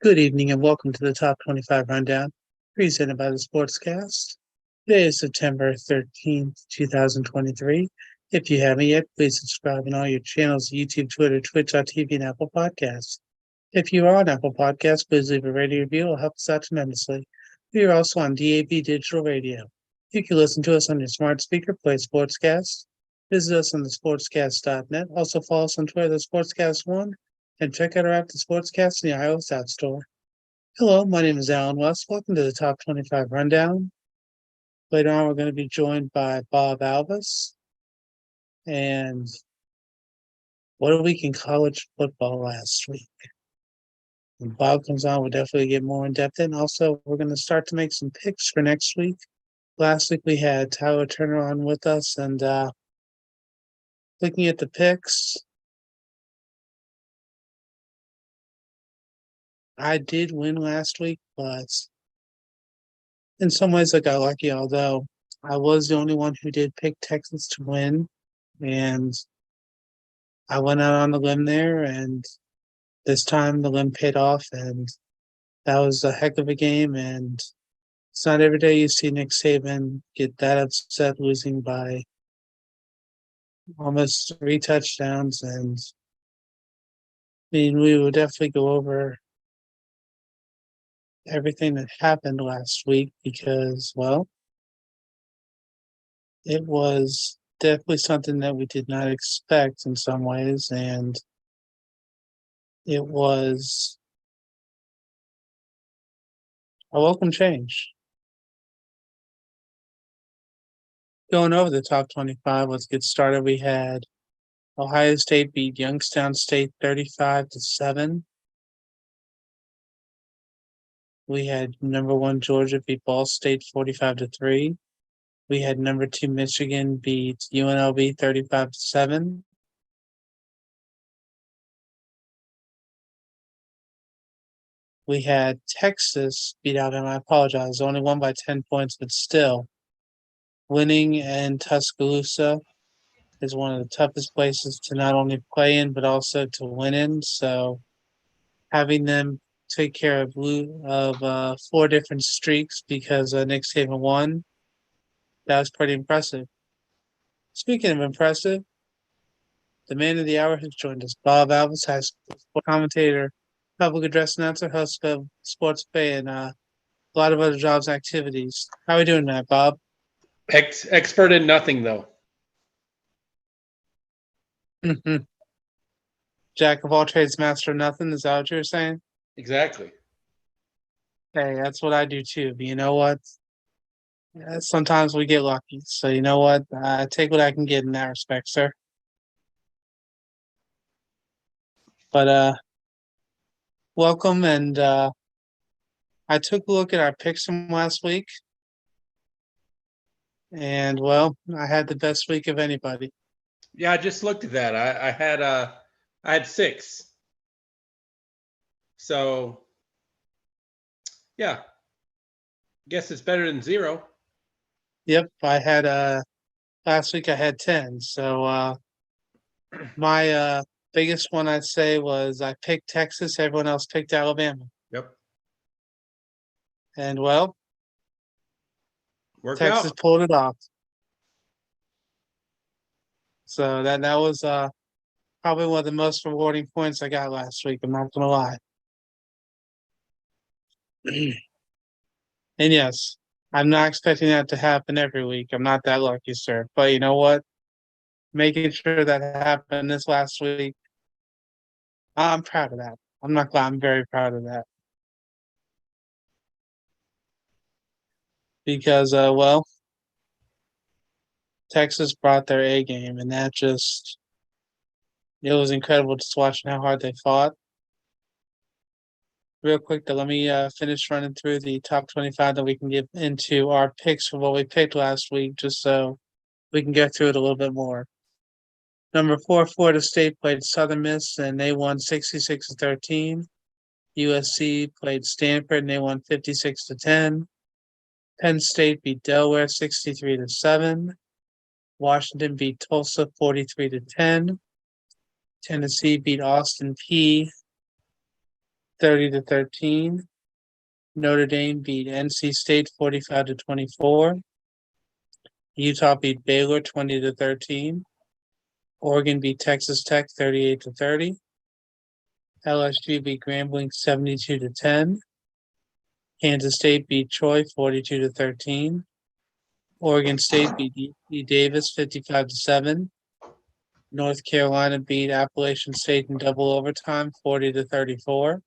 Good evening and welcome to the Top 25 Rundown, presented by the Sportscast. Today is September 13th, 2023. If you haven't yet, please subscribe on all your channels, YouTube, Twitter, Twitch.tv, and Apple Podcasts. If you are on Apple Podcasts, please leave a rating review. It will help us out tremendously. We are also on DAB Digital Radio. You can listen to us on your smart speaker, play Sportscast. Visit us on the sportscast.net. Also follow us on Twitter, the Sportscast1, and check out our app, the Sportscast, in the iOS App Store. Hello, my name is Alan West. Welcome to the Top 25 Rundown. Later on, we're going to be joined by Bob Alvis. And what a week in college football last week. When Bob comes on, we'll definitely get more in depth. And also, we're going to start to make some picks for next week. Last week, we had Tyler Turner on with us. And looking at the picks, I did win last week, but in some ways I got lucky, although I was the only one who did pick Texas to win. And I went out on the limb there, and this time the limb paid off, and that was a heck of a game. And it's not every day you see Nick Saban get that upset losing by almost 3 touchdowns. And I mean, we will definitely go over everything that happened last week because, well, it was definitely something that we did not expect in some ways, and it was a welcome change. Going over the top 25, let's get started. We had Ohio State beat Youngstown State 35-7. We had number 1 Georgia beat Ball State 45-3. We had number 2 Michigan beat UNLV 35-7. We had Texas beat Alabama. I apologize, only won by 10 points, but still, winning in Tuscaloosa is one of the toughest places to not only play in, but also to win in. So having them take care of 4 different streaks because Nick Saban won, that was pretty impressive. Speaking of impressive, the man of the hour has joined us, Bob Alvis, high school commentator, public address announcer, host of Sports Bay, and a lot of other jobs and activities. How are we doing that, Bob? Expert in nothing, though. Jack of all trades, master of nothing. Is that what you're saying? Exactly. Hey, that's what I do too. But you know what? Sometimes we get lucky. So you know what? I take what I can get in that respect, sir. But welcome, and I took a look at our picks from last week, and well, I had the best week of anybody. Yeah, I just looked at that. I had 6. So yeah, guess it's better than 0. Yep, I had last week I had 10. So my biggest one I'd say was I picked Texas, everyone else picked Alabama. Yep. And well, Worked Texas out. pulled it off. So that was probably one of the most rewarding points I got last week, I'm not gonna lie. And yes, I'm not expecting that to happen every week. I'm not that lucky, sir. But you know what? Making sure that happened this last week, I'm proud of that. I'm not glad. I'm very proud of that. Because, well, Texas brought their A game, and that just, it was incredible just watching how hard they fought. Real quick, though, let me finish running through the top 25 that we can get into our picks for what we picked last week, just so we can get through it a little bit more. Number 4, Florida State played Southern Miss, and they won 66-13. USC played Stanford, and they won 56-10. Penn State beat Delaware 63-7. Washington beat Tulsa 43-10. Tennessee beat Austin Peay 30-13. Notre Dame beat NC State 45-24. Utah beat Baylor 20-13. Oregon beat Texas Tech 38-30. LSU beat Grambling 72-10. Kansas State beat Troy 42-13. Oregon State beat UC Davis 55-7. North Carolina beat Appalachian State in double overtime 40-34.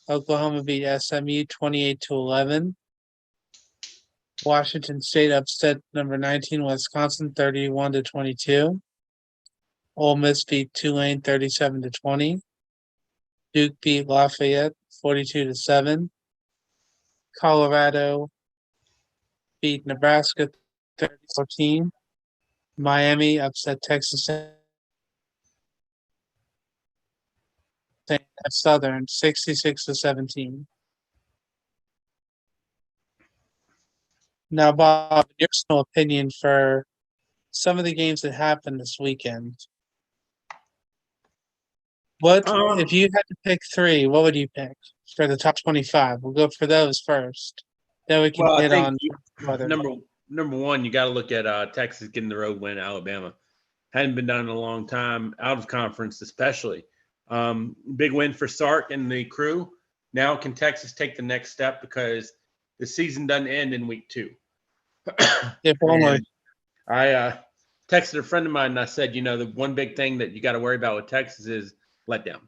Oklahoma beat SMU 28-11. Washington State upset number 19 Wisconsin 31-22. Ole Miss beat Tulane 37-20. Duke beat Lafayette 42-7. Colorado beat Nebraska 30-14. Miami upset Texas Southern 66-17. Now, Bob, your personal opinion for some of the games that happened this weekend. What if you had to pick three? What would you pick for the top 25? We'll go for those first. Then we can Well, I hit think on other. number one, you got to look at Texas getting the road win at Alabama. Hadn't been done in a long time, out of conference especially. Big win for Sark and the crew. Now can Texas take the next step because the season doesn't end in week 2. If only. And I texted a friend of mine and I said, the one big thing that you got to worry about with Texas is letdown.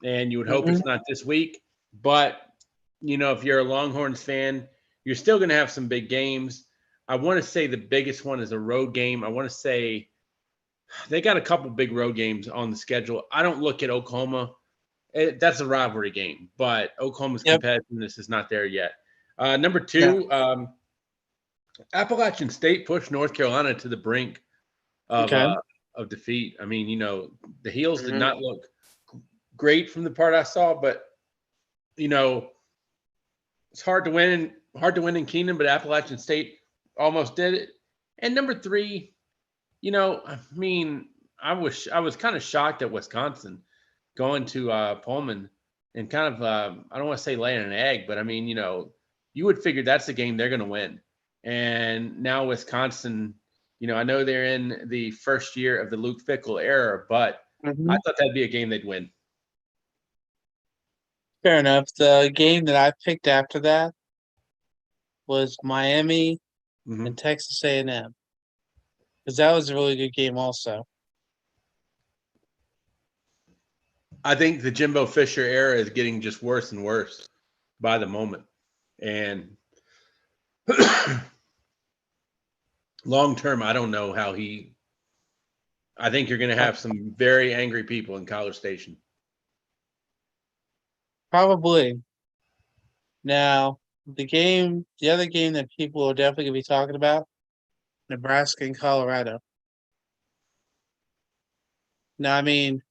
And you would hope it's not this week. But, if you're a Longhorns fan, you're still going to have some big games. I want to say the biggest one is a road game. I want to say they got a couple big road games on the schedule. I don't look at Oklahoma. That's a rivalry game, but Oklahoma's competitiveness is not there yet. Number 2, Appalachian State pushed North Carolina to the brink of defeat. I mean, the Heels did not look great from the part I saw, but it's hard to win in Keenan, but Appalachian State almost did it. And number 3, I was kind of shocked at Wisconsin going to Pullman and kind of I don't want to say laying an egg, but I mean, you would figure that's the game they're going to win. And now Wisconsin, I know they're in the first year of the Luke Fickell era, but I thought that'd be a game they'd win. Fair enough. The game that I picked after that was Miami and Texas A&M. Because that was a really good game also. I think the Jimbo Fisher era is getting just worse and worse by the moment. And long term, I don't know how I think you're going to have some very angry people in College Station. Probably. Now, the other game that people are definitely going to be talking about, Nebraska and Colorado. Now, I mean,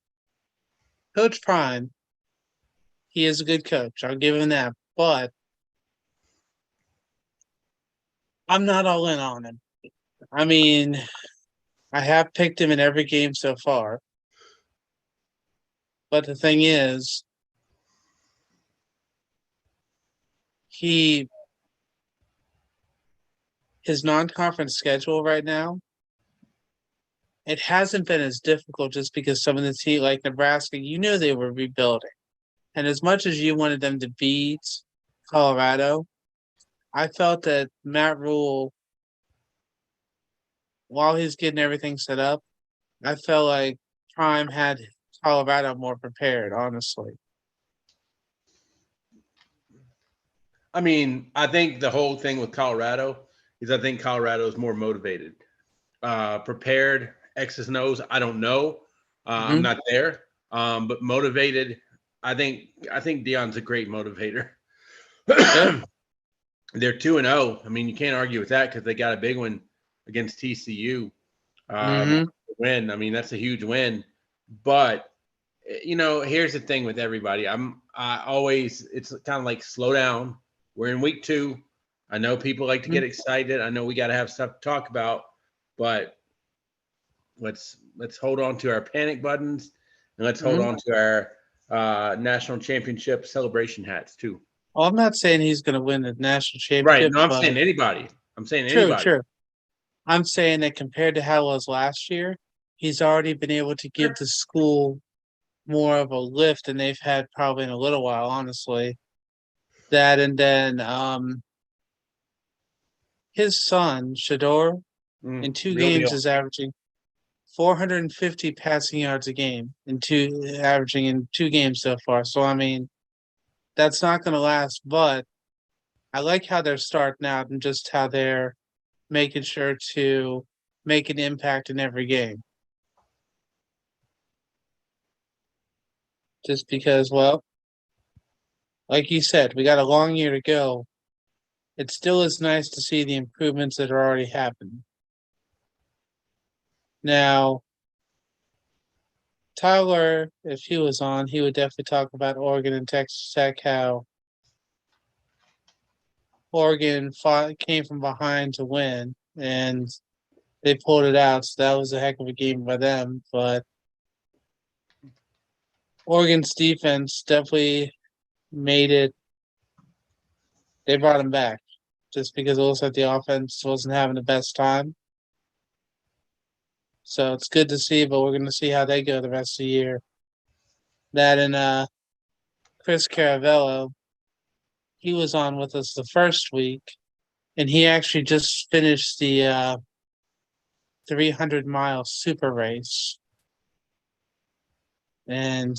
Coach Prime, he is a good coach. I'll give him that. But I'm not all in on him. I mean, I have picked him in every game so far. But the thing is, his non-conference schedule right now, it hasn't been as difficult just because some of the teams like Nebraska, they were rebuilding. And as much as you wanted them to beat Colorado, I felt that Matt Rule, while he's getting everything set up, I felt like Prime had Colorado more prepared, honestly. I mean, I think the whole thing with Colorado is I think Colorado is more motivated. Prepared, X's and O's, I don't know. I'm not there. But motivated, I think Deion's a great motivator. They're 2-0. I mean, you can't argue with that because they got a big one against TCU. Win. I mean, that's a huge win. But here's the thing with everybody. It's kind of like slow down. We're in week 2. I know people like to get excited. I know we got to have stuff to talk about, but let's hold on to our panic buttons and let's hold on to national championship celebration hats too. Well, I'm not saying he's going to win the national Right. championship, No, I'm but saying anybody. I'm saying true, anybody. true. I'm saying that compared to how it was last year, he's already been able to give the school more of a lift than they've had probably in a little while, honestly. That and then his son, Shador, in two Real games deal. is averaging 450 passing yards a game averaging in 2 games so far. So I mean, that's not going to last, but I like how they're starting out and just how they're making sure to make an impact in every game. Just because, well, like you said, we got a long year to go. It still is nice to see the improvements that are already happening. Now, Tyler, if he was on, he would definitely talk about Oregon and Texas Tech, how Oregon came from behind to win, and they pulled it out. So that was a heck of a game by them. But Oregon's defense definitely made it. They brought him back just because it looks like the offense wasn't having the best time. So it's good to see, but we're going to see how they go the rest of the year. That and Chris Caravello, he was on with us the first week, and he actually just finished the 300-mile super race. And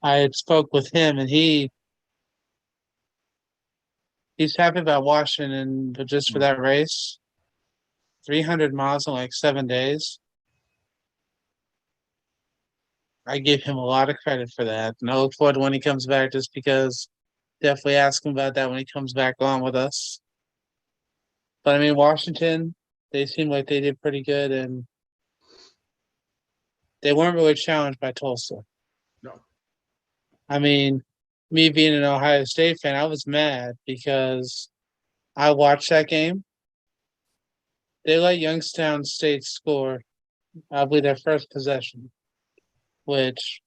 I had spoke with him, and he's happy about Washington, but just for that race, 300 miles in like 7 days. I give him a lot of credit for that, and I look forward to when he comes back. Just because definitely ask him about that when he comes back on with us. But I mean, Washington, they seem like they did pretty good, and they weren't really challenged by Tulsa. No. I mean, me being an Ohio State fan, I was mad because I watched that game. They let Youngstown State score, I believe, their first possession, which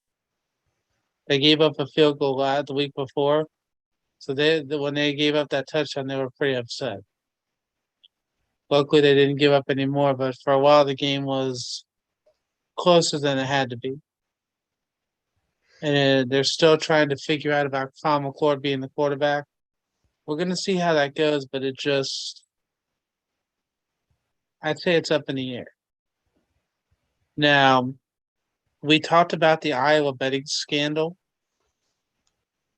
they gave up a field goal the week before. So when they gave up that touchdown, they were pretty upset. Luckily, they didn't give up any more, but for a while, the game was closer than it had to be. And they're still trying to figure out about Kyle McCord being the quarterback. We're going to see how that goes, but I'd say it's up in the air. Now, we talked about the Iowa betting scandal,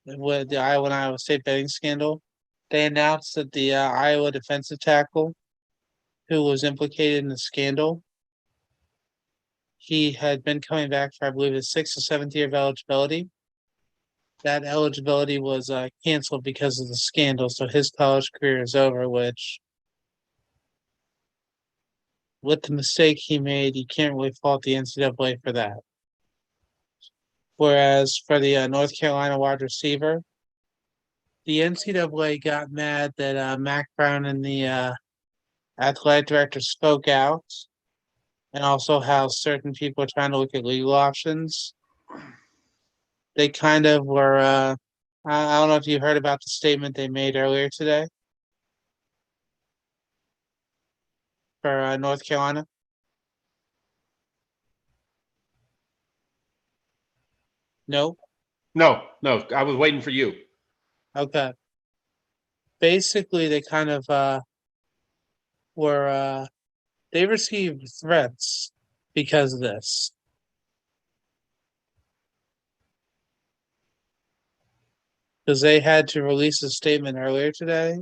with the Iowa and Iowa State betting scandal. They announced that the Iowa defensive tackle who was implicated in the scandal, he had been coming back for, I believe, his 6th or 7th year of eligibility. That eligibility was canceled because of the scandal, so his college career is over, which, with the mistake he made, you can't really fault the NCAA for that. Whereas for the North Carolina wide receiver, the NCAA got mad that Mac Brown and the athletic director spoke out, and also how certain people are trying to look at legal options. They kind of were. I don't know if you heard about the statement they made earlier today for North Carolina. No. No. I was waiting for you. Okay. Basically, they kind of were. They received threats because of this. Because they had to release a statement earlier today.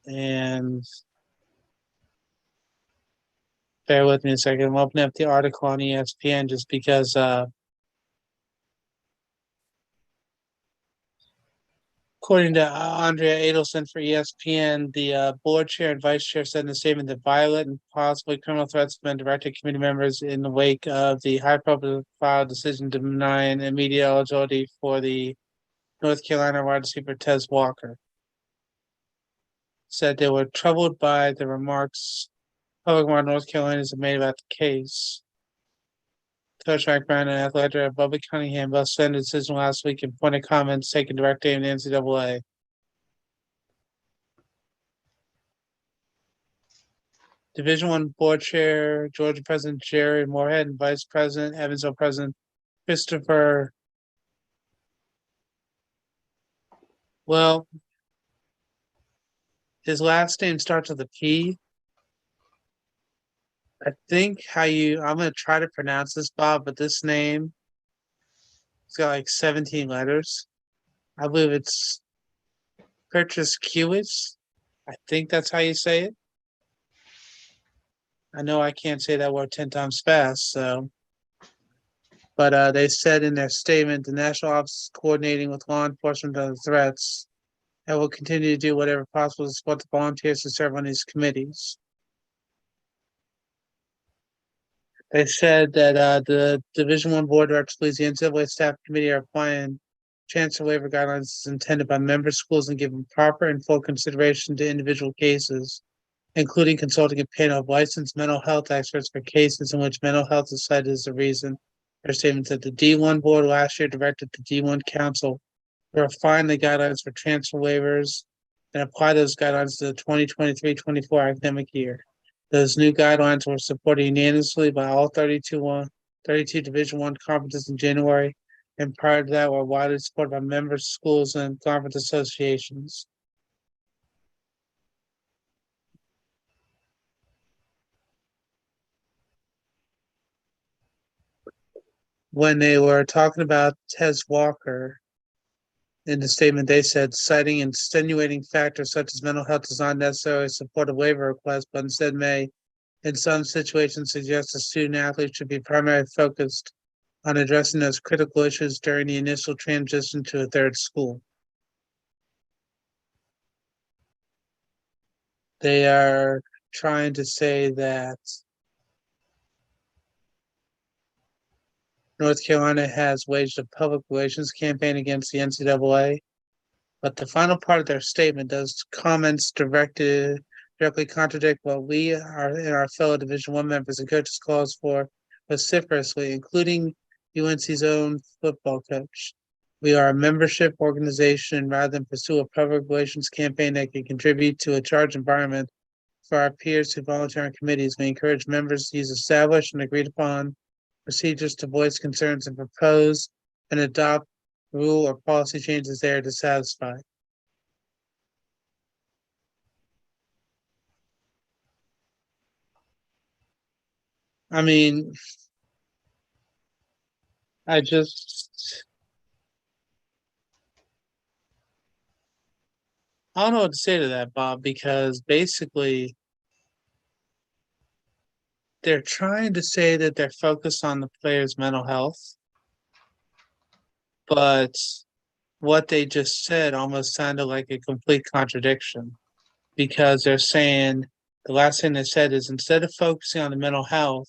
And bear with me a second. I'm opening up the article on ESPN just because according to Andrea Adelson for ESPN, the board chair and vice chair said in a statement that violent and possibly criminal threats have been directed to committee members in the wake of the high-profile decision to deny an immediate eligibility for the North Carolina wide receiver Tez Walker. Said they were troubled by the remarks public North Carolinians have made about the case. Coach Mike Brown and Athletic Director Bubba Cunningham both sent a decision last week and pointed comments taken direct aim at the NCAA. Division I Board Chair Georgia President Jerry Moorhead and Vice President Evansville President Christopher. Well, his last name starts with a P. I think I'm going to try to pronounce this, Bob, but this name, it's got like 17 letters. I believe it's Purchase Kiewicz. I think that's how you say it. I know I can't say that word 10 times fast, so. But they said in their statement, the National Office is coordinating with law enforcement on the threats and will continue to do whatever possible to support the volunteers to serve on these committees. They said that the Division I Board of Directors believes the NCAA Staff Committee are applying transfer waiver guidelines intended by member schools and giving proper and full consideration to individual cases, including consulting a panel of licensed mental health experts for cases in which mental health is cited as a reason. Their statement that the D1 Board last year directed the D1 Council to refine the guidelines for transfer waivers and apply those guidelines to the 2023-24 academic year. Those new guidelines were supported unanimously by all 32 Division I conferences in January, and prior to that were widely supported by member schools and conference associations. When they were talking about Tez Walker, in the statement, they said, citing extenuating factors such as mental health does not necessarily support a waiver request, but instead may, in some situations, suggest a student athlete should be primarily focused on addressing those critical issues during the initial transition to a third school. They are trying to say that North Carolina has waged a public relations campaign against the NCAA, but the final part of their statement does comments directly contradict what we and our fellow Division I members and coaches calls for vociferously, including UNC's own football coach. We are a membership organization rather than pursue a public relations campaign that can contribute to a charged environment for our peers who volunteer on committees. We encourage members to use established and agreed upon procedures to voice concerns and propose and adopt rule or policy changes they are dissatisfied. I mean, I don't know what to say to that, Bob, because basically they're trying to say that they're focused on the player's mental health, but what they just said almost sounded like a complete contradiction, because they're saying the last thing they said is instead of focusing on the mental health,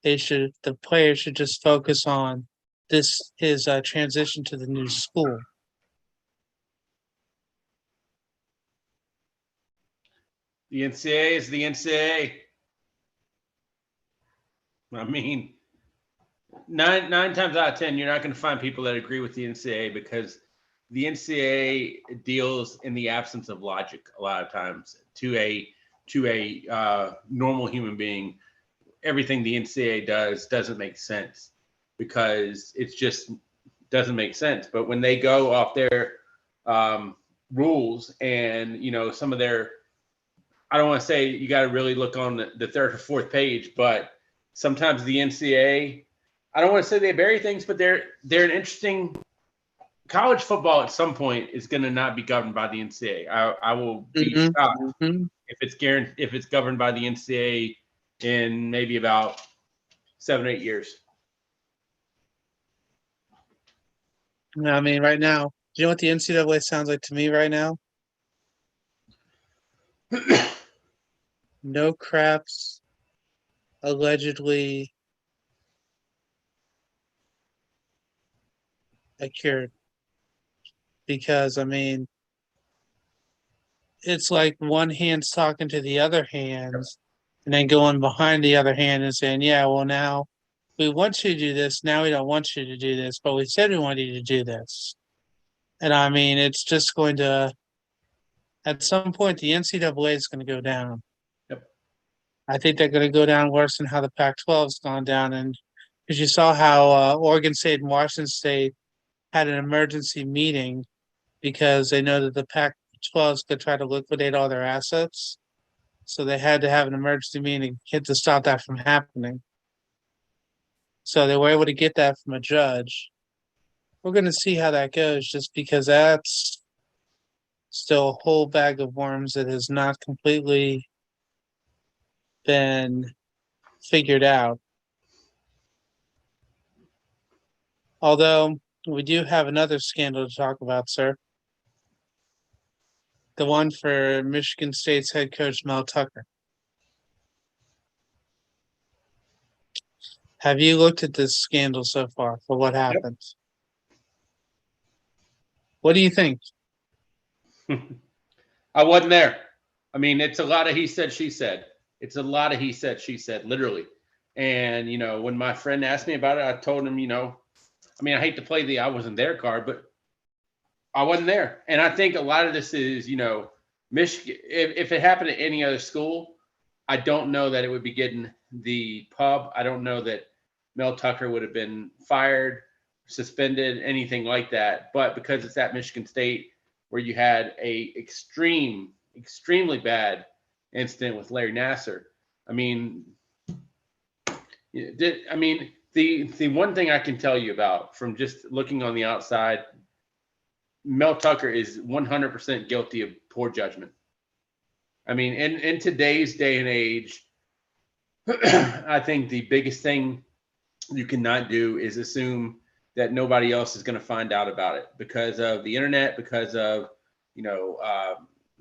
the player should just focus on his transition to the new school. The NCAA is the NCAA. I mean, nine times out of 10, you're not going to find people that agree with the NCAA because the NCAA deals in the absence of logic a lot of times to a normal human being. Everything the NCAA does doesn't make sense because it's just doesn't make sense. But when they go off their rules and, some of their, I don't want to say you got to really look on the third or fourth page, but sometimes the NCAA, I don't want to say they bury things, but they're an interesting. College football at some point is going to not be governed by the NCAA. I will be shocked if it's governed by the NCAA in maybe about 7 or 8 years. I mean, right now, do you know what the NCAA sounds like to me right now? No craps, allegedly cured. Because, I mean, it's like one hand's talking to the other hands and then going behind the other hand and saying, yeah, well, now we want you to do this. Now we don't want you to do this, but we said we wanted you to do this. And I mean, it's just going to, at some point, the NCAA is going to go down. Yep. I think they're going to go down worse than how the Pac-12 has gone down. And because you saw how Oregon State and Washington State had an emergency meeting because they know that the Pac-12 is going to try to liquidate all their assets. So they had to have an emergency meeting to stop that from happening. So they were able to get that from a judge. We're going to see how that goes just because that's still a whole bag of worms that has not completely been figured out. Although we do have another scandal to talk about, sir. The one for Michigan State's head coach, Mel Tucker. Have you looked at this scandal so far for what happened? Yep. What do you think? I wasn't there. I mean, it's a lot of he said, she said. It's a lot of he said, she said, literally. And, you know, when my friend asked me about it, I told him, you know, I mean, I hate to play the I wasn't there card, but I wasn't there. And I think a lot of this is, you know, Michigan, if it happened at any other school, I don't know that it would be getting the pub. I don't know that Mel Tucker would have been fired, suspended, anything like that. But because it's at Michigan State, where you had a extremely bad incident with Larry Nassar. I mean, the one thing I can tell you about from just looking on the outside, Mel Tucker is 100% guilty of poor judgment. I mean, in today's day and age, I think the biggest thing you cannot do is assume that nobody else is going to find out about it because of the internet, because of, you know,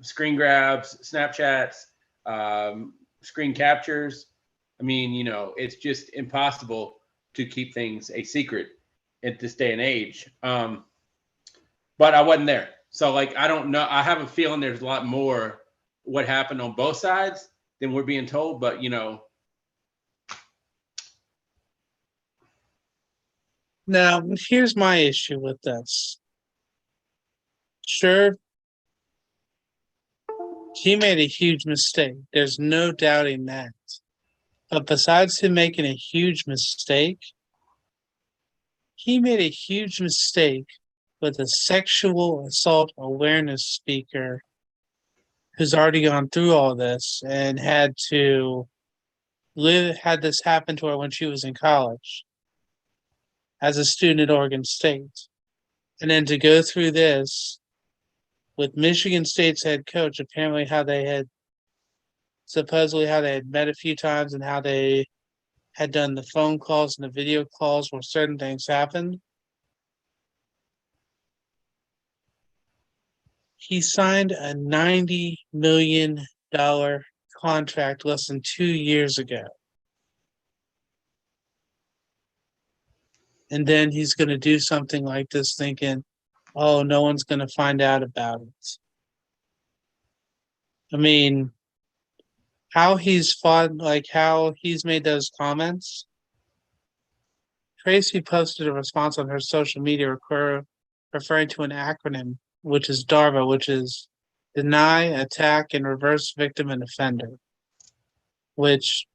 screen grabs, Snapchats, screen captures. I mean, you know, it's just impossible to keep things a secret at this day and age. But I wasn't there. So, like, I don't know. I have a feeling there's a lot more what happened on both sides than we're being told. But, you know. Now, here's my issue with this. Sure, he made a huge mistake. There's no doubting that. But besides him making a huge mistake, he made a huge mistake with a sexual assault awareness speaker who's already gone through all this and had this happen to her when she was in college as a student at Oregon State. And then to go through this with Michigan State's head coach, apparently how they had met a few times and how they had done the phone calls and the video calls where certain things happened. He signed a $90 million contract less than 2 years ago. And then he's going to do something like this thinking, oh, no one's going to find out about it. I mean, how he's made those comments. Tracy posted a response on her social media referring to an acronym, which is DARVA, which is Deny, Attack, and Reverse Victim and Offender, which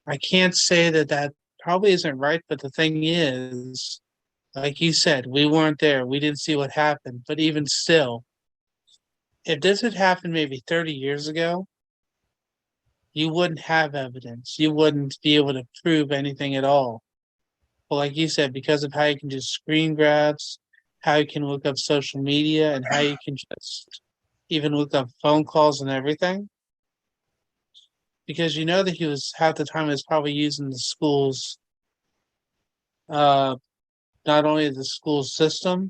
I can't say that probably isn't right, but the thing is, like you said, we weren't there. We didn't see what happened. But even still, if this had happened maybe 30 years ago, you wouldn't have evidence. You wouldn't be able to prove anything at all. But like you said, because of how you can just screen grabs, how you can look up social media, and how you can just even look up phone calls and everything. Because you know that he was half the time he was probably using the school's not only the school system,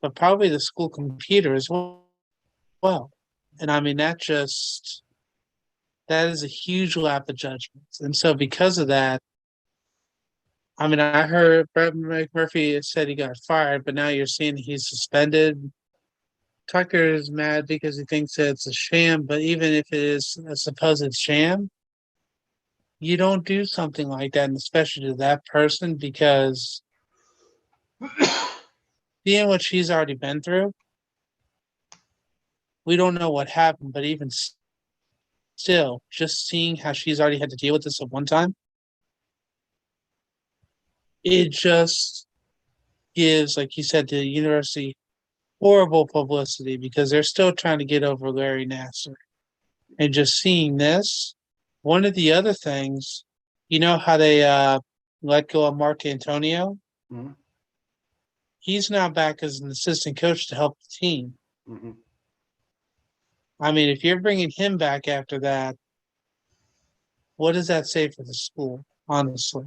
but probably the school computer as well. And I mean that is a huge lap of judgment. And so because of that, I mean, I heard Brett McMurphy said he got fired, but now you're seeing he's suspended. Tucker is mad because he thinks that it's a sham, but even if it is a supposed sham, you don't do something like that, and especially to that person, because seeing what she's already been through, we don't know what happened, but even still, just seeing how she's already had to deal with this at one time, it just gives, like you said, the university horrible publicity because they're still trying to get over Larry Nasser. And just seeing this, one of the other things, you know how they let go of Mark Antonio? Mm-hmm. He's now back as an assistant coach to help the team. Mm-hmm. I mean, if you're bringing him back after that, what does that say for the school? Honestly,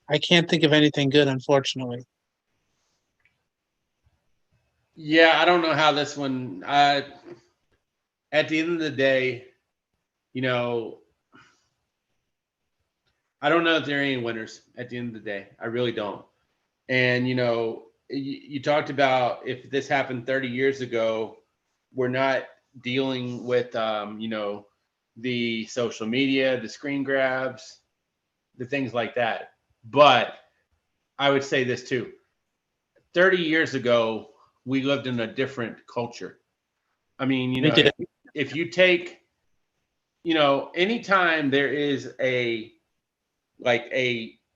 I can't think of anything good, unfortunately. Yeah, I don't know how this one. At the end of the day, you know, I don't know if there are any winners at the end of the day. I really don't. And you talked about if this happened 30 years ago, we're not dealing with the social media, the screen grabs, the things like that. But I would say this too. 30 years ago, we lived in a different culture. I mean, We did. if you take, anytime there is a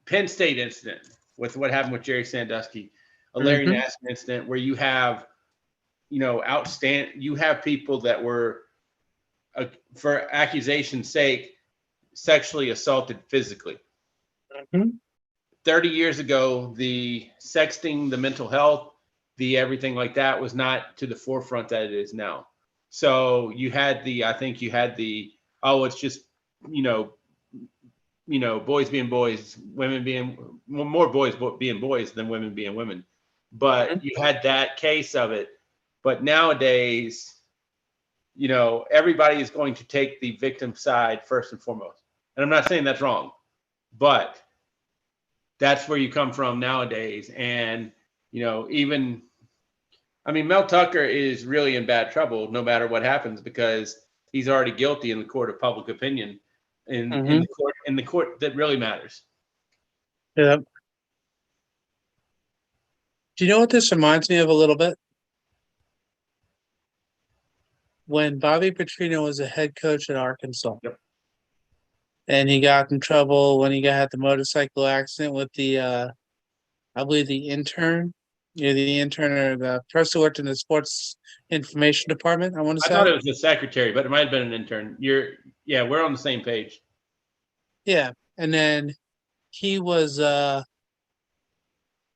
Penn State incident with what happened with Jerry Sandusky, a Larry Mm-hmm. Nassar incident where you have, you have people that were, for accusation's sake, sexually assaulted physically. Mm-hmm. 30 years ago, the sexting, the mental health, the everything like that was not to the forefront that it is now. So I think you had oh, it's just, you know, boys being boys, women being more boys being boys than women being women. Mm-hmm. But you had that case of it. But nowadays, everybody is going to take the victim side first and foremost. And I'm not saying that's wrong, but that's where you come from nowadays. And, even, I mean, Mel Tucker is really in bad trouble no matter what happens because he's already guilty in the court of public opinion in Mm-hmm. the court that really matters. Yeah. Do you know what this reminds me of a little bit? When Bobby Petrino was a head coach at Arkansas, Yep. and he got in trouble when he had the motorcycle accident with the, I believe the intern, the intern or the person who worked in the sports information department. I want to I thought say, it was the secretary, but it might have been an intern. Yeah, we're on the same page. yeah. And then he was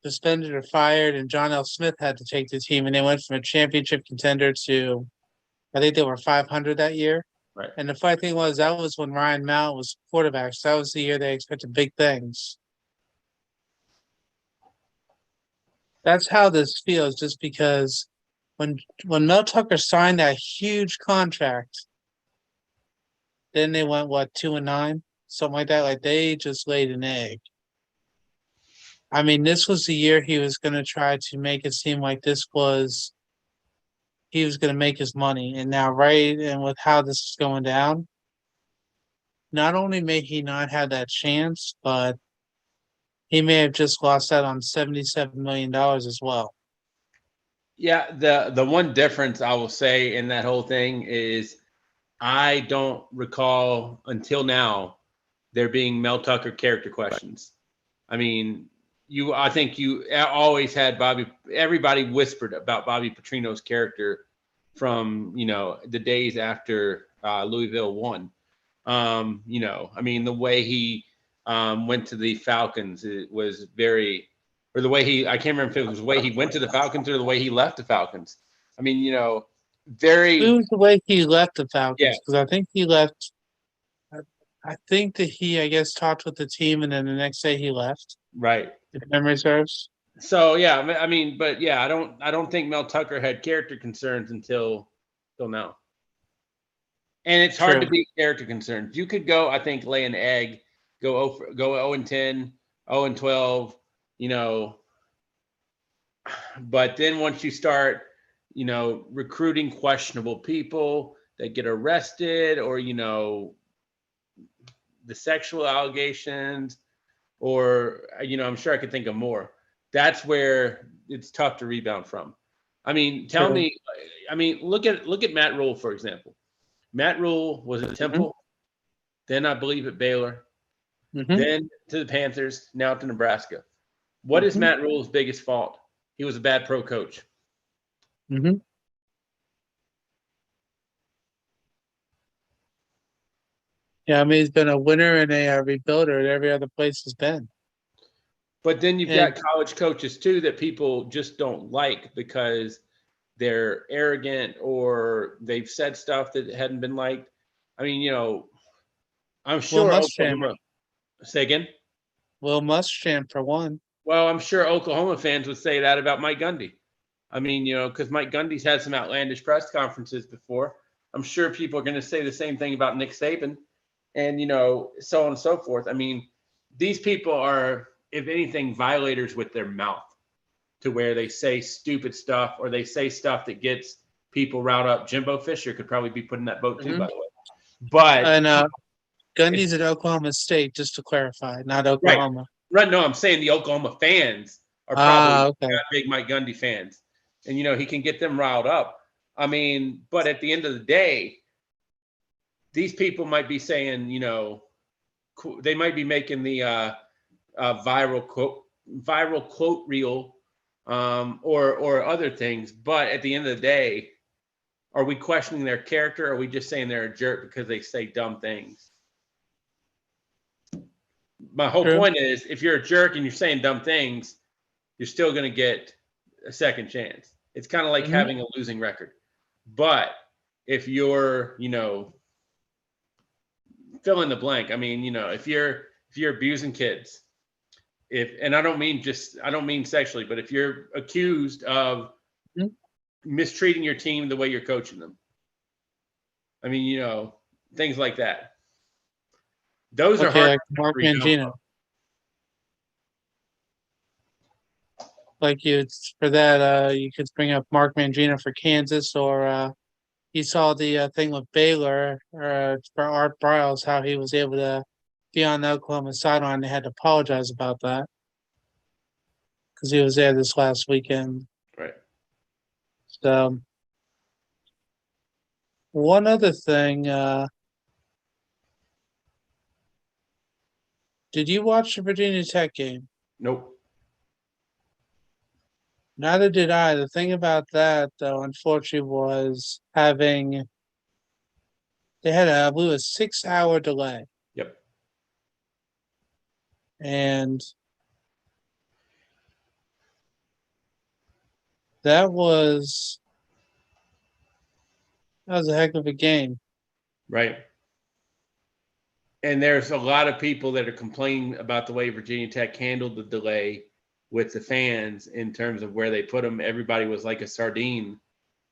suspended or fired, and John L. Smith had to take the team, and they went from a championship contender to, I think they were 500 that year. Right. And the funny thing was, that was when Ryan Mallett was quarterback. So that was the year they expected big things. That's how this feels, just because when Mel Tucker signed that huge contract, then they went what 2-9, something like that. Like they just laid an egg. I mean, this was the year he was going to try to make it seem like he was going to make his money, and now right and with how this is going down, not only may he not have that chance, but he may have just lost out on $77 million as well. Yeah, the one difference I will say in that whole thing is I don't recall until now there being Mel Tucker character questions. I mean, I think you always had everybody whispered about Bobby Petrino's character from, the days after Louisville won. I mean, the way he went to the Falcons, it was or the way I can't remember if it was the way he went to the Falcons or the way he left the Falcons. I mean, It very, was the way he left the yeah, Falcons, because I think he left. I think that he, I guess, talked with the team, and then the next day he left. right. If memory serves. So yeah, I mean, but yeah, I don't think Mel Tucker had character concerns until now. And it's hard to True. beat character concerns. You could go, I think, lay an egg, go 0-10, 0-12, but then once you start, recruiting questionable people that get arrested or, the sexual allegations, or I'm sure I could think of more. That's where it's tough to rebound from. I mean, tell True. me. I mean, look at Matt Rule, for example. Matt Rule was at Hmm. Temple, then I believe at Baylor, Hmm. then to the Panthers, now to Nebraska. What is Hmm. Matt Rule's biggest fault? He was a bad pro coach. Hmm. Yeah, I mean, he's been a winner and a rebuilder at every other place he's been. But then you've got And college coaches too that people just don't like because they're arrogant or they've said stuff that hadn't been liked. I mean, I'm Will sure Muschamp, Oklahoma. Say again. Will Muschamp for one. Well, I'm sure Oklahoma fans would say that about Mike Gundy. I mean, because Mike Gundy's had some outlandish press conferences before. I'm sure people are going to say the same thing about Nick Saban, and so on and so forth. I mean, these people are, if anything, violators with their mouth, to where they say stupid stuff or they say stuff that gets people riled up. Jimbo Fisher could probably be put in that boat too, Hmm. by the way. But And it's Gundy's at Oklahoma State, just to clarify, not right, Oklahoma. right. No, I'm saying the Oklahoma fans are probably Ah, okay. not big Mike Gundy fans, and he can get them riled up. I mean, but at the end of the day, these people might be saying, they might be making the viral quote reel, or other things. But at the end of the day, are we questioning their character? Or are we just saying they're a jerk because they say dumb things? My whole True. point is, if you're a jerk and you're saying dumb things, you're still going to get a second chance. It's kind of like Hmm. having a losing record. But if you're, fill in the blank. I mean, if you're abusing kids, and I don't mean sexually, but if you're accused of mistreating your team the way you're coaching them, I mean, things like that. Those are Okay, hard like to Mark rebound Mangino. Like you for that, you could bring up Mark Mangino for Kansas, or you saw the thing with Baylor for Art Briles, how he was able to be on the Oklahoma sideline. They had to apologize about that because he was there this last weekend. from. Right. So one other thing, did you watch the Virginia Tech game? Nope. Neither did I. The thing about that, though, unfortunately, was they had I believe, a 6 hour delay, Yep. and that was that was a heck of a game. Right. And there's a lot of people that are complaining about the way Virginia Tech handled the delay with the fans in terms of where they put them. Everybody was like a sardine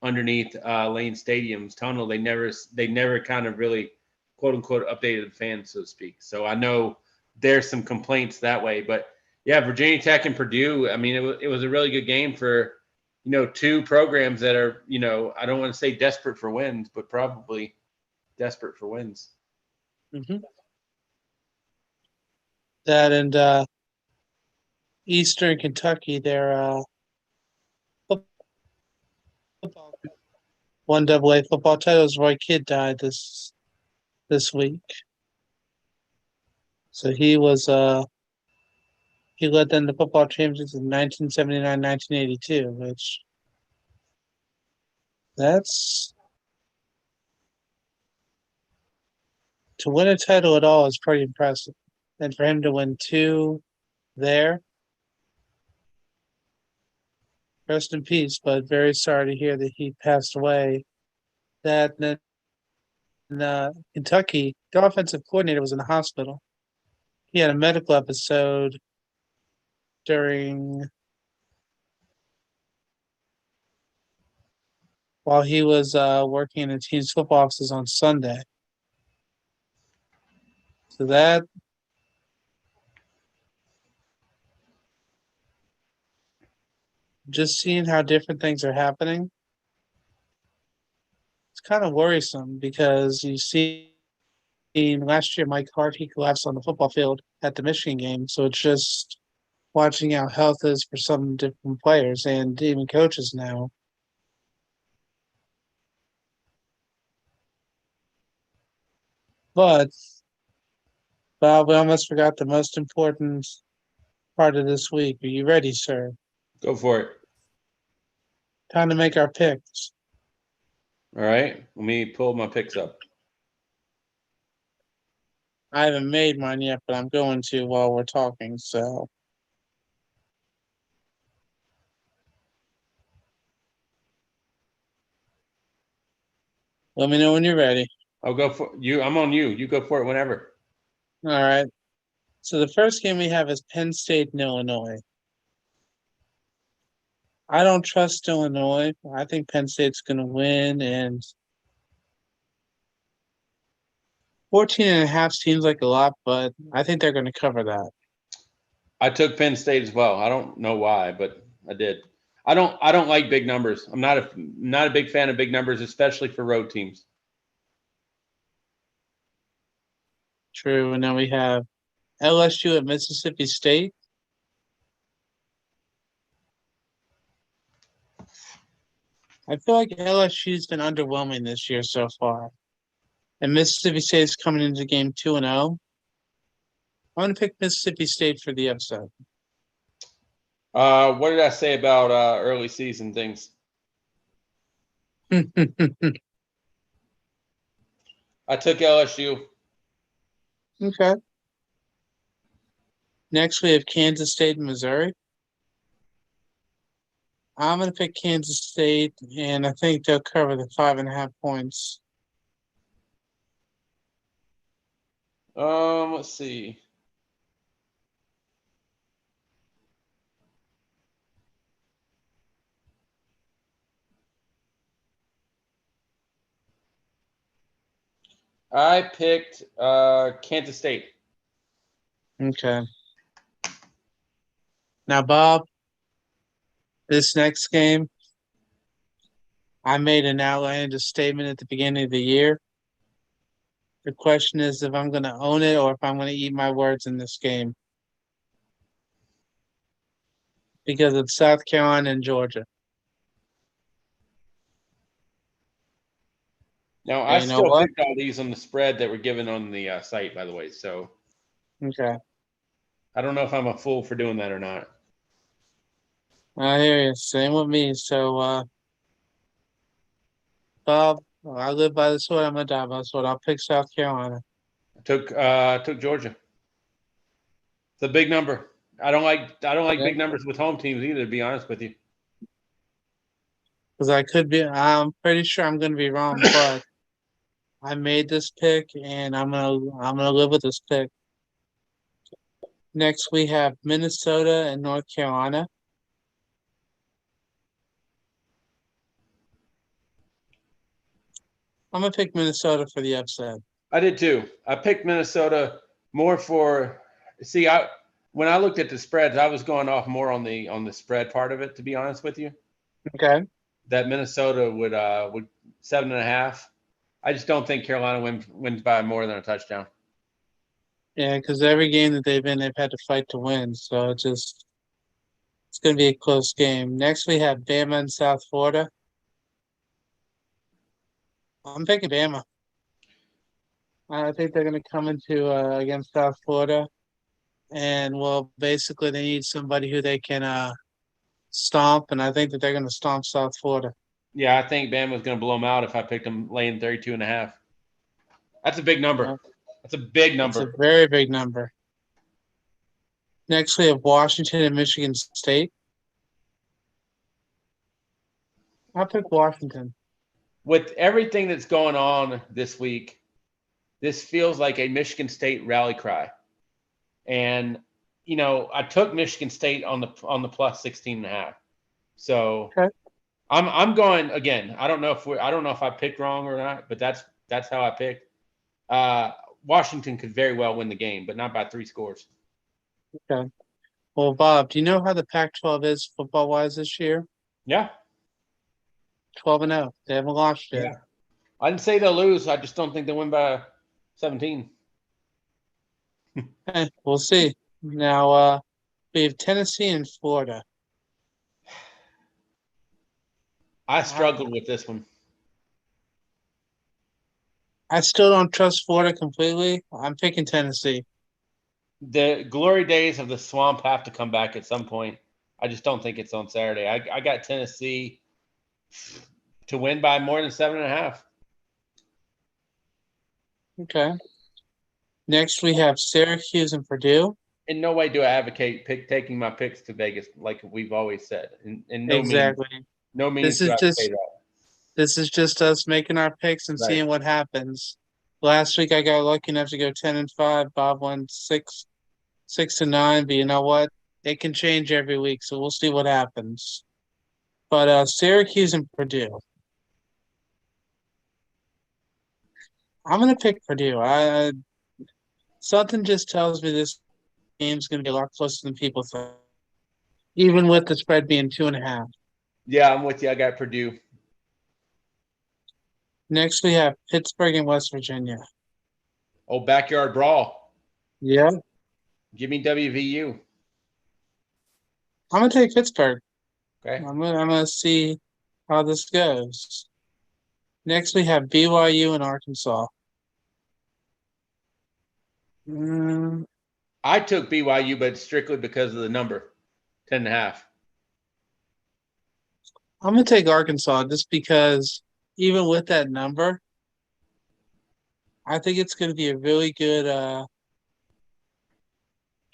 underneath Lane Stadium's tunnel. They never kind of really, quote unquote, updated the fans, so to speak. So I know there's some complaints that way, but yeah, Virginia Tech and Purdue. I mean, it was a really good game for two programs that are, I don't want to say desperate for wins, but probably desperate for wins. Hmm. That and Eastern Kentucky, their football, one double A football titles. Roy Kidd died this week, so he led them to football championships in 1979, 1982, which that's to win a title at all is pretty impressive. And for him to win two there, rest in peace, but very sorry to hear that he passed away. That in Kentucky, the offensive coordinator was in the hospital. He had a medical episode during while he was working in the team's football offices on Sunday. So that just seeing how different things are happening, it's kind of worrisome because you see last year Mike Hart, he collapsed on the football field at the Michigan game. So it's just watching how health is for some different players and even coaches now. But Bob, we almost forgot the most important part of this week. Are you ready, sir? Go for it. Time to make our picks. All right. Let me pull my picks up. I haven't made mine yet, but I'm going to while we're talking. So let me know when you're ready. I'll go for you. I'm on you. You go for it whenever. All right. So the first game we have is Penn State and Illinois. I don't trust Illinois. I think Penn State's going to win, and 14.5 seems like a lot, but I think they're going to cover that. I took Penn State as well. I don't know why, but I did. I don't like big numbers. I'm not a big fan of big numbers, especially for road teams. True. And then we have LSU at Mississippi State. I feel like LSU's been underwhelming this year so far. And Mississippi State's coming into game 2-0. I'm going to pick Mississippi State for the upset. What did I say about early season things? I took LSU. Okay. Next, we have Kansas State and Missouri. I'm going to pick Kansas State, and I think they'll cover the 5.5 points. Let's see. I picked Kansas State. Okay. Now, Bob, this next game, I made an outlandish statement at the beginning of the year. The question is if I'm going to own it or if I'm going to eat my words in this game. Because it's South Carolina and Georgia. Now, And I you know still what? picked all these on the spread that were given on the site, by the way. So Okay. I don't know if I'm a fool for doing that or not. I hear you. Same with me. So, Bob, I live by the sword. I'm going to die by the sword. I'll pick South Carolina. I took Georgia. It's a big number. I don't like Yeah. big numbers with home teams either, to be honest with you. Because I'm pretty sure I'm going to be wrong, but I made this pick and I'm gonna live with this pick. Next, we have Minnesota and North Carolina. I'm gonna pick Minnesota for the upset. I did too. I picked Minnesota more for when I looked at the spreads, I was going off more on the spread part of it, to be honest with you. Okay. That Minnesota would 7.5. I just don't think Carolina wins by more than a touchdown. Yeah, because every game that they've been, they've had to fight to win. So it's gonna be a close game. Next, we have Bama and South Florida. I'm picking Bama. I think they're gonna come into against South Florida, and well, basically they need somebody who they can stomp, and I think that they're gonna stomp South Florida. Yeah, I think Bama's going to blow them out if I picked them laying 32.5. That's a big number. That's a big number. It's a very big number. Next, we have Washington and Michigan State. I'll pick Washington. With everything that's going on this week, this feels like a Michigan State rally cry. And I took Michigan State on the plus 16.5. So Okay. I'm going again. I don't know if I picked wrong or not, but that's how I picked. Washington could very well win the game, but not by 3 scores. Okay. Well, Bob, do you know how the Pac-12 is football-wise this year? Yeah. 12-0. They haven't lost yet. Yeah. I didn't say they'll lose. I just don't think they'll win by 17. We'll see. Now, we have Tennessee and Florida. I struggled with this one. I still don't trust Florida completely. I'm picking Tennessee. The glory days of the swamp have to come back at some point. I just don't think it's on Saturday. I got Tennessee to win by more than 7.5. Okay. Next, we have Syracuse and Purdue. In no way do I advocate taking my picks to Vegas, like we've always said. In no Exactly. means do I say that. This is just us making our picks and Right. seeing what happens. Last week I got lucky enough to go 10-5. Bob won 6-9. But you know what? It can change every week, so we'll see what happens. But Syracuse and Purdue. I'm gonna pick Purdue. Something just tells me this game's gonna be a lot closer than people think, even with the spread being 2.5. Yeah, I'm with you. I got Purdue. Next, we have Pittsburgh and West Virginia. Oh, backyard brawl. Yeah. Give me WVU. I'm gonna take Pittsburgh. Okay. I'm gonna see how this goes. Next, we have BYU and Arkansas. I took BYU, but strictly because of the number, 10.5. I'm gonna take Arkansas just because even with that number, I think it's gonna be a really good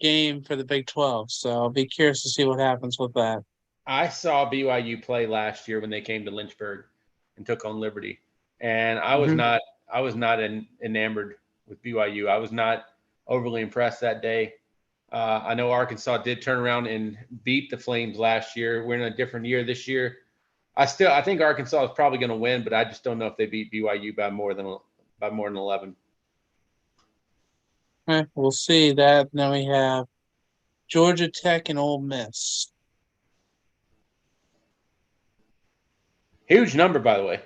game for the Big 12. So I'll be curious to see what happens with that. I saw BYU play last year when they came to Lynchburg and took on Liberty, and I was not enamored with BYU. I was not overly impressed that day. I know Arkansas did turn around and beat the Flames last year. We're in a different year this year. I think Arkansas is probably going to win, but I just don't know if they beat BYU by more than 11. We'll see that. Then we have Georgia Tech and Ole Miss. Huge number, by the way.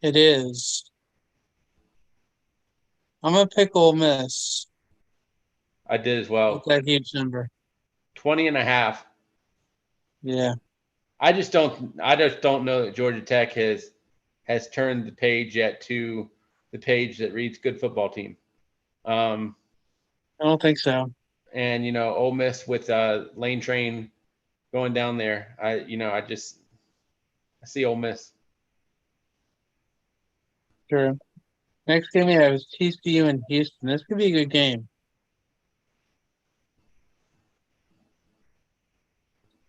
It is. I'm gonna pick Ole Miss. I did as well. With that huge number. 20.5. Yeah. I just don't know that Georgia Tech has turned the page yet to the page that reads good football team. I don't think so. And Ole Miss with Lane Train going down there. I see Ole Miss. Sure. Next game we have is TCU and Houston. This could be a good game.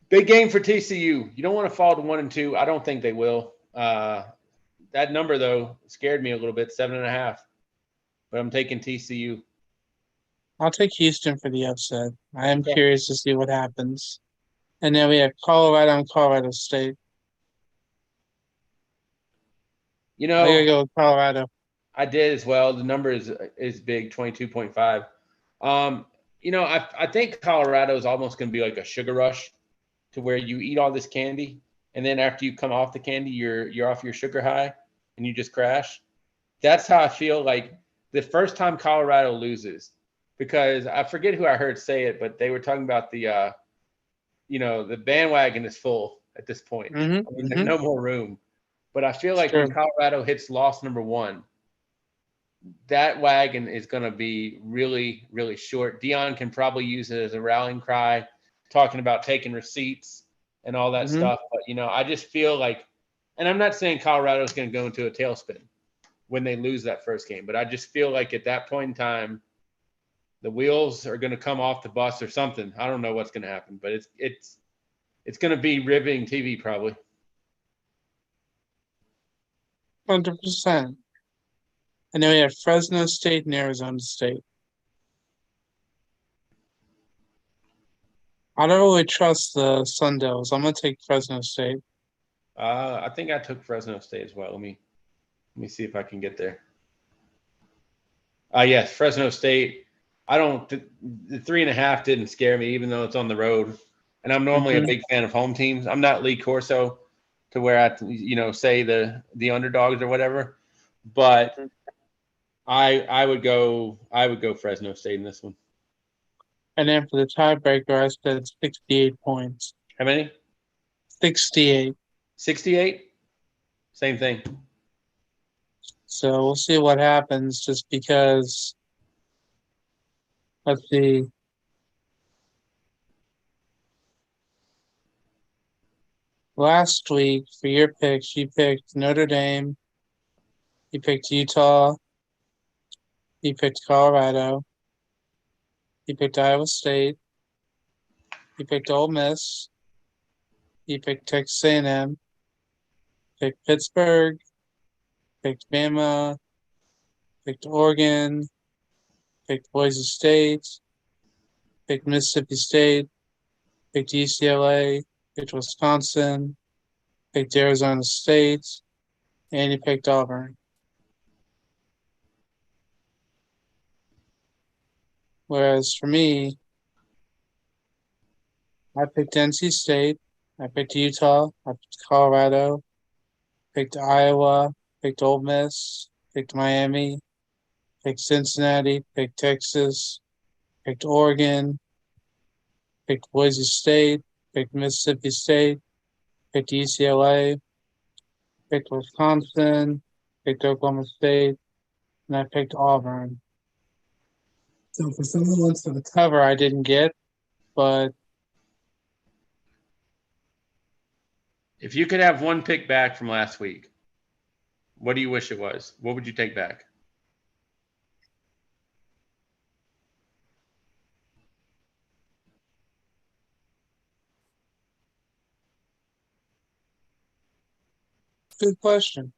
Big game for TCU. You don't want to fall to 1 and 2. I don't think they will. That number though scared me a little bit, 7.5. But I'm taking TCU. I'll take Houston for the upset. I am curious to see what happens. And then we have Colorado and Colorado State. I gotta go with Colorado. I did as well. The number is big, 22.5. I think Colorado is almost going to be like a sugar rush, to where you eat all this candy, and then after you come off the candy, you're off your sugar high, and you just crash. That's how I feel like the first time Colorado loses, because I forget who I heard say it, but they were talking about the bandwagon is full at this point. Mm-hmm. There's no more room. But I feel like when Colorado hits loss number 1, that wagon is going to be really, really short. Dion can probably use it as a rallying cry, talking about taking receipts and all that stuff. But, I just feel like, and I'm not saying Colorado is going to go into a tailspin when they lose that first game, but I just feel like at that point in time, the wheels are going to come off the bus or something. I don't know what's going to happen, but it's going to be riveting TV probably. 100%. And then we have Fresno State and Arizona State. I don't really trust the Sun Devils. I'm gonna take Fresno State. I think I took Fresno State as well. Let me see if I can get there. Yes, Fresno State. The 3.5 didn't scare me, even though it's on the road. And I'm normally a big fan of home teams. I'm not Lee Corso to where I say the underdogs or whatever. But I would go Fresno State in this one. And then for the tiebreaker, I said 68 points. How many? 68. 68? Same thing. So we'll see what happens just because, let's see. Last week for your picks, you picked Notre Dame, you picked Utah, you picked Colorado, you picked Iowa State, you picked Ole Miss, you picked Texas A&M, picked Pittsburgh, picked Bama, picked Oregon, picked Boise State, picked Mississippi State, picked UCLA, picked Wisconsin, picked Arizona State, and you picked Auburn. Whereas for me, I picked NC State, I picked Utah, I picked Colorado, picked Iowa, picked Ole Miss, picked Miami, picked Cincinnati, picked Texas, picked Oregon, picked Boise State, picked Mississippi State, picked UCLA, picked Wisconsin, picked Oklahoma State, and I picked Auburn. So for some of the ones for the cover, I didn't get, but If you could have one pick back from last week, what do you wish it was? What would you take back? good question.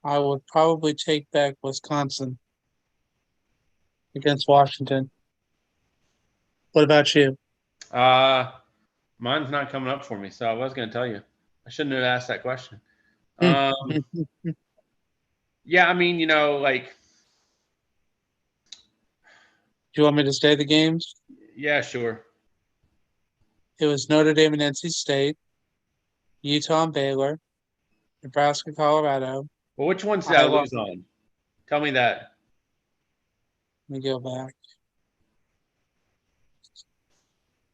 I would probably take back Wisconsin against Washington. What about you? Mine's not coming up for me, so I was going to tell you. I shouldn't have asked that question. Do Yeah, I mean, like, you want me to say the games? yeah, sure. It was Notre Dame and NC State, Utah and Baylor, Nebraska, Colorado, Well, which ones did I Iowa. lose on? Tell me that. Let me go back.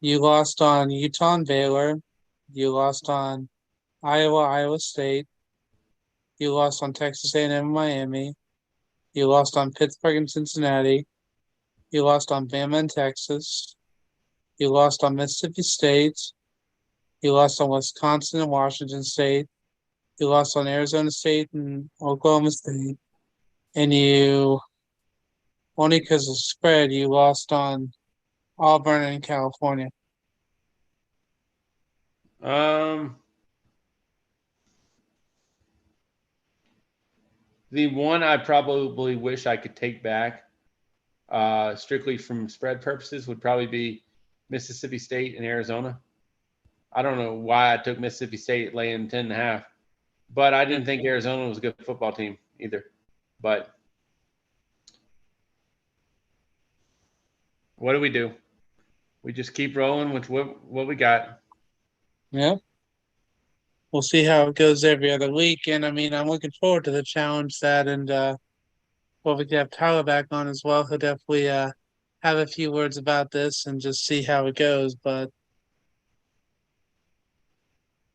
You lost on Utah and Baylor. You lost on Iowa State. You lost on Texas A&M and Miami. You lost on Pittsburgh and Cincinnati. You lost on Bama and Texas. You lost on Mississippi State. You lost on Wisconsin and Washington State. You lost on Arizona State and Oklahoma State. And you, only because of spread, you lost on Auburn and California. Um, the one I probably wish I could take back, strictly from spread purposes, would probably be Mississippi State and Arizona. I don't know why I took Mississippi State laying 10.5, but I didn't think Arizona was a good football team either. But what do we do? We just keep rolling with what we got. Yeah. We'll see how it goes every other week. And I mean, I'm looking forward to the challenge that and well, we can have Tyler back on as well. He'll definitely have a few words about this and just see how it goes. But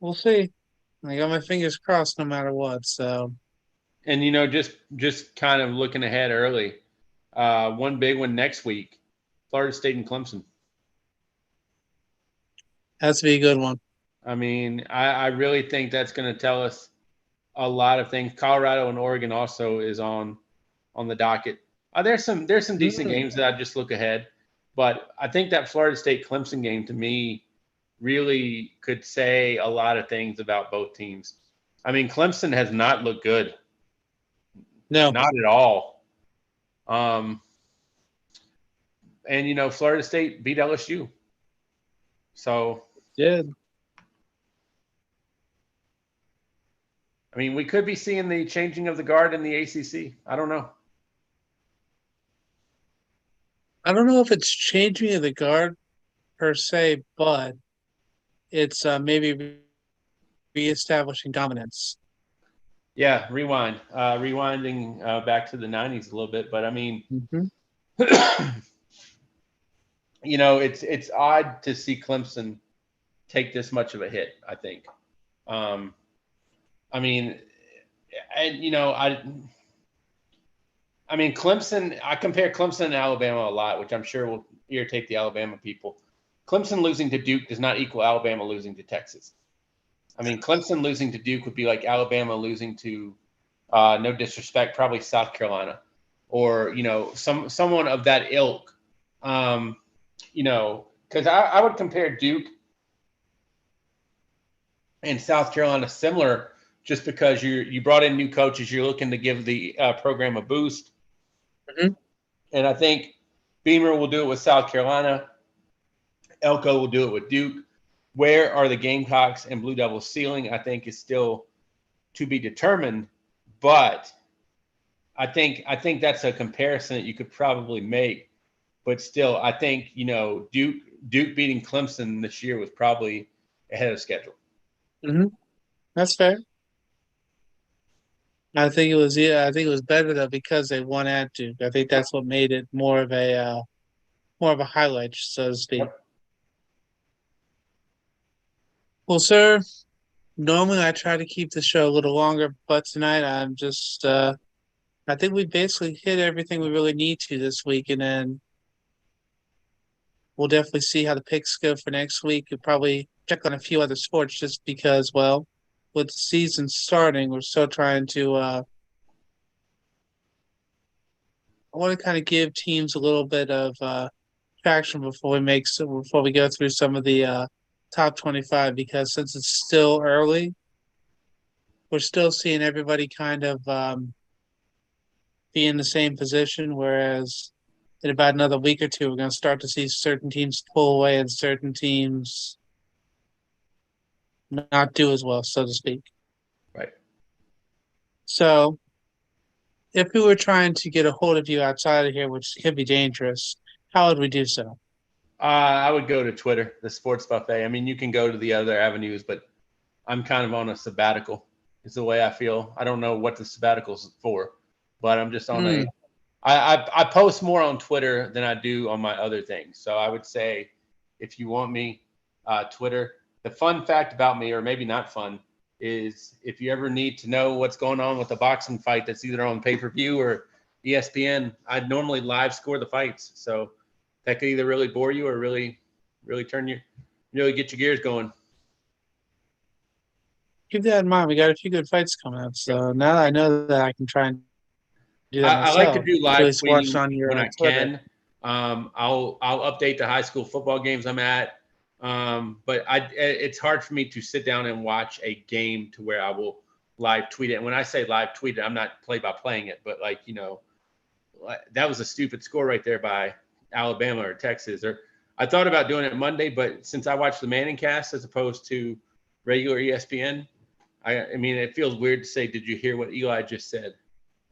we'll see. I got my fingers crossed no matter what. So And just kind of looking ahead early, one big one next week, Florida State and Clemson. has to be a good one. I mean, I really think that's going to tell us a lot of things. Colorado and Oregon also is on the docket. There's some decent games that I just look ahead, but I think that Florida State Clemson game to me really could say a lot of things about both teams. I mean, Clemson has not looked good, No. not at all. And Florida State beat LSU, so Did. I mean, we could be seeing the changing of the guard in the ACC. I don't know. I don't know if it's changing of the guard per se, but it's maybe reestablishing dominance. Yeah, rewinding back to the '90s a little bit, but I mean, Mm-hmm. it's odd to see Clemson take this much of a hit. I think. Um, I mean, and I mean, Clemson. I compare Clemson and Alabama a lot, which I'm sure will irritate the Alabama people. Clemson losing to Duke does not equal Alabama losing to Texas. I mean, Clemson losing to Duke would be like Alabama losing to, no disrespect, probably South Carolina, or someone of that ilk. Um, because I would compare Duke and South Carolina similar, just because you brought in new coaches, you're looking to give the program a boost, Mm-hmm. and I think Beamer will do it with South Carolina. Elko will do it with Duke. Where are the Gamecocks and Blue Devils ceiling? I think is still to be determined, but I think that's a comparison that you could probably make. But still, I think Duke beating Clemson this year was probably ahead of schedule. Mm-hmm. That's fair. I think it was, yeah, I think it was better though because they won at Duke. I think that's what made it more of a highlight, so to speak. Yep. Well, sir, normally I try to keep the show a little longer, but tonight I'm just I think we basically hit everything we really need to this week, and then we'll definitely see how the picks go for next week. We'll probably check on a few other sports just because, well, with the season starting, we're still trying to I want to kind of give teams a little bit of traction before we go through some of the top 25 because since it's still early, we're still seeing everybody kind of be in the same position. Whereas in about another week or two, we're going to start to see certain teams pull away and certain teams not do as well, so to speak. Right. So if we were trying to get a hold of you outside of here, which could be dangerous, how would we do so? I would go to Twitter, the Sports Buffet. I mean, you can go to the other avenues, but I'm kind of on a sabbatical. Is the way I feel. I don't know what the sabbatical's for, but I'm just on Hmm. a. I post more on Twitter than I do on my other things. So I would say, if you want me, Twitter. The fun fact about me, or maybe not fun, is if you ever need to know what's going on with a boxing fight that's either on pay-per-view or ESPN, I normally live score the fights. So that could either really bore you or really, really really get your gears going. Keep that in mind. We got a few good fights coming up. Yep. So now that I know that I can try and do that I like to myself, do at live least watch tweeting on your when I Twitter. can. I'll update the high school football games I'm at. But it's hard for me to sit down and watch a game to where I will live tweet it. And when I say live tweet it, I'm not play by playing it, but that was a stupid score right there by Alabama or Texas. Or I thought about doing it Monday, but since I watched the Manning cast as opposed to regular ESPN, I mean, it feels weird to say, did you hear what Eli just said?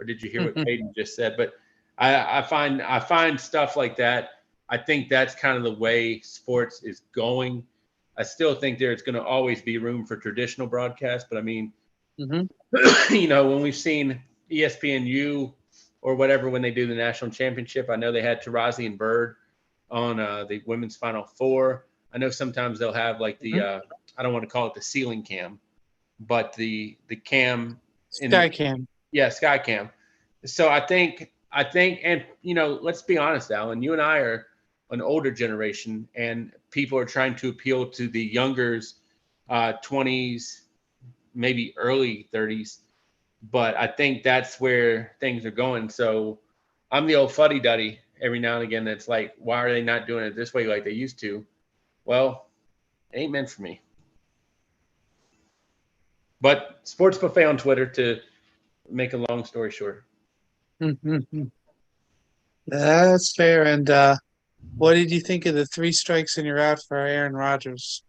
Or did you hear what Peyton just said? But I find stuff like that. I think that's kind of the way sports is going. I still think there's going to always be room for traditional broadcast, but I mean, Hmm. when we've seen ESPNU or whatever when they do the national championship, I know they had Tarazi and Bird on the women's Final Four. I know sometimes they'll have like the I don't want to call it the ceiling cam, but the cam in the Skycam. sky cam. So I think, and let's be honest, Alan, you and I are an older generation, and people are trying to appeal to the youngers, 20s, maybe early 30s. But I think that's where things are going. So I'm the old fuddy duddy every now and again. That's like, why are they not doing it this way like they used to? Well, it ain't meant for me. But Sports Buffet on Twitter, to make a long story short. That's fair. And what did you think of the three strikes and you're out for Aaron Rodgers?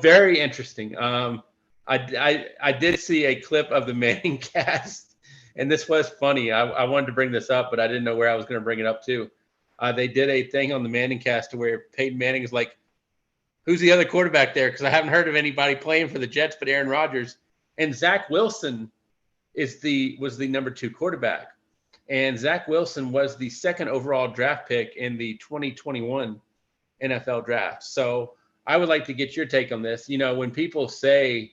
Very interesting. I did see a clip of the Manning cast, and this was funny. I wanted to bring this up, but I didn't know where I was going to bring it up to. They did a thing on the Manning cast to where Peyton Manning is like, Who's the other quarterback there? Because I haven't heard of anybody playing for the Jets but Aaron Rodgers. And Zach Wilson was the number 2 quarterback. And Zach Wilson was the 2nd overall draft pick in the 2021 NFL draft. So I would like to get your take on this. When people say,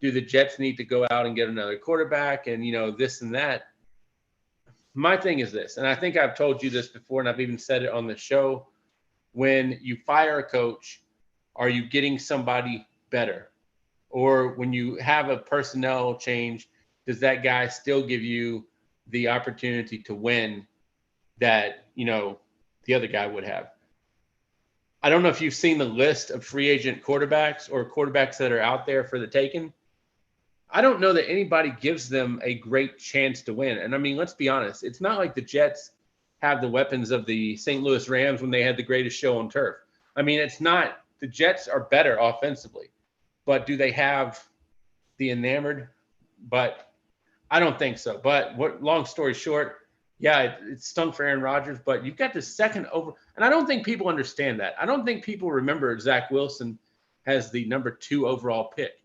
do the Jets need to go out and get another quarterback and, this and that, my thing is this, and I think I've told you this before, and I've even said it on the show. When you fire a coach, are you getting somebody better? Or when you have a personnel change, does that guy still give you the opportunity to win that, the other guy would have? I don't know if you've seen the list of free agent quarterbacks or quarterbacks that are out there for the taking. I don't know that anybody gives them a great chance to win. And I mean, let's be honest. It's not like the Jets have the weapons of the St. Louis Rams when they had the greatest show on turf. I mean, it's not – the Jets are better offensively. But do they have the enamored? But I don't think so. But long story short, yeah, it stunk for Aaron Rodgers. But you've got the 2nd over – and I don't think people understand that. I don't think people remember Zach Wilson as the number 2 overall pick.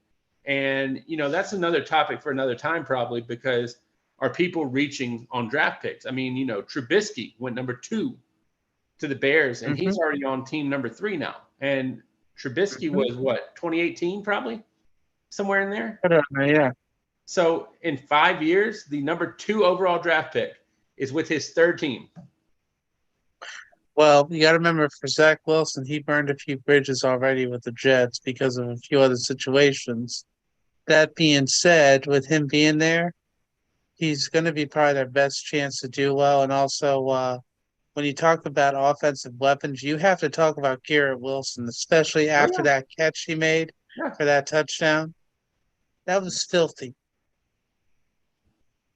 And, that's another topic for another time probably, because are people reaching on draft picks? I mean, Trubisky went number 2 to the Bears, and he's already on team number 3 now. And Trubisky was what, 2018 probably? Somewhere in there? Yeah. So in 5 years, the number 2 overall draft pick is with his 3rd team. Well, you got to remember, for Zach Wilson, he burned a few bridges already with the Jets because of a few other situations. That being said, with him being there, he's going to be probably their best chance to do well. And also, when you talk about offensive weapons, you have to talk about Garrett Wilson, especially after that catch he made for that touchdown. That was filthy.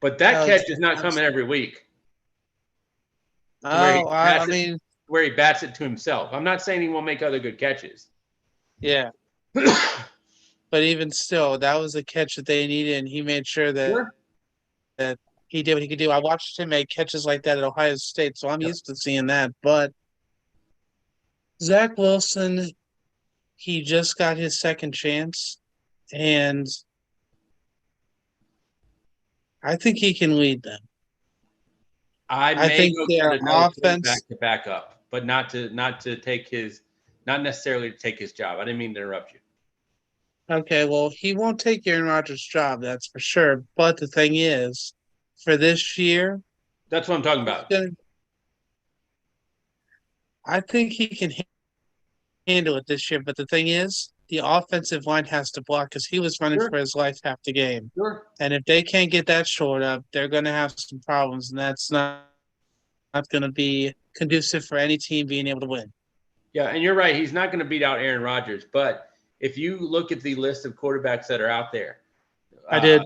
But that catch is not coming every week. Where he bats it to himself. I'm not saying he won't make other good catches. Yeah. But even still, that was a catch that they needed, and he made sure that he did what he could do. I watched him make catches like that at Ohio State, so I'm used to seeing that. But Zach Wilson, he just got his 2nd chance, and I think he can lead them. I think their offense back up, but not necessarily to take his job. I didn't mean to interrupt you. Okay, well, he won't take Aaron Rodgers' job, that's for sure. But the thing is, for this year, that's what I'm talking about. I think he can handle it this year. But the thing is, the offensive line has to block because he was running for his life half the game. And if they can't get that shored up, they're going to have some problems, and that's not going to be conducive for any team being able to win. Yeah, and you're right. He's not going to beat out Aaron Rodgers. But if you look at the list of quarterbacks that are out there, I did.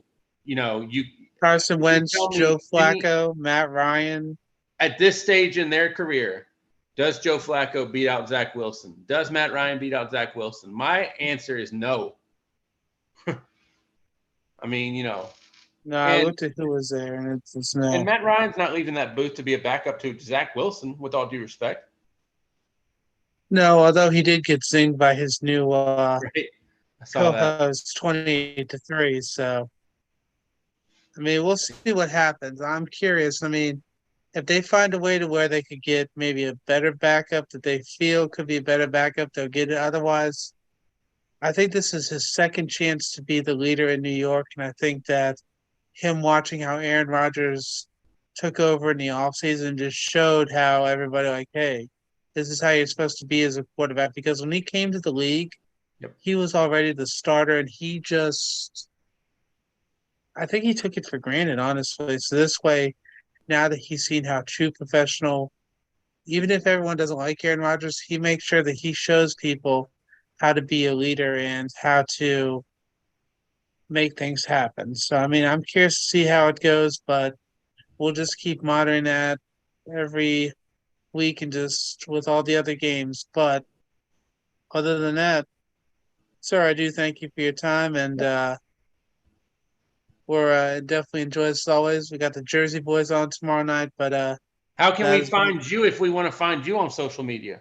Carson Wentz, Joe Flacco, Matt Ryan. At this stage in their career, does Joe Flacco beat out Zach Wilson? Does Matt Ryan beat out Zach Wilson? My answer is no. I mean, No, I looked at who was there, and it's no. And Matt Ryan's not leaving that booth to be a backup to Zach Wilson, with all due respect. No, although he did get zinged by his new co-host 20-3. So, I mean, we'll see what happens. I'm curious. I mean, if they find a way to where they could get maybe a better backup that they feel could be a better backup, they'll get it. Otherwise, I think this is his 2nd chance to be the leader in New York. And I think that him watching how Aaron Rodgers took over in the offseason just showed how everybody hey, this is how you're supposed to be as a quarterback. Because when he came to the league, he was already the starter, and I think he took it for granted, honestly. So this way, now that he's seen how true professional, even if everyone doesn't like Aaron Rodgers, he makes sure that he shows people how to be a leader and how to make things happen. So, I mean, I'm curious to see how it goes, but we'll just keep monitoring that every week and just with all the other games. But other than that, sir, I do thank you for your time, and we're definitely enjoy this as always. We got the Jersey Boys on tomorrow night, but how can we find you if we want to find you on social media?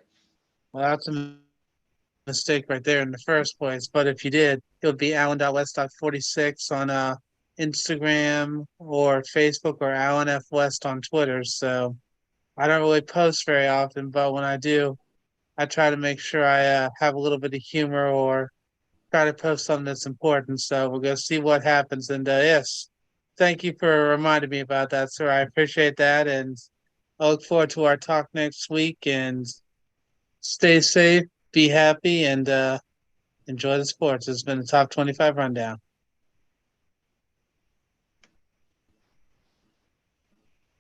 Well, that's a mistake right there in the first place. But if you did, it would be Allen.West.46 on Instagram or Facebook, or Allen F. West on Twitter. So I don't really post very often, but when I do, I try to make sure I have a little bit of humor or try to post something that's important. So we're going to see what happens. And yes, thank you for reminding me about that, sir. I appreciate that. And I look forward to our talk next week. And stay safe, be happy, and enjoy the sports. It's been the Top 25 Rundown.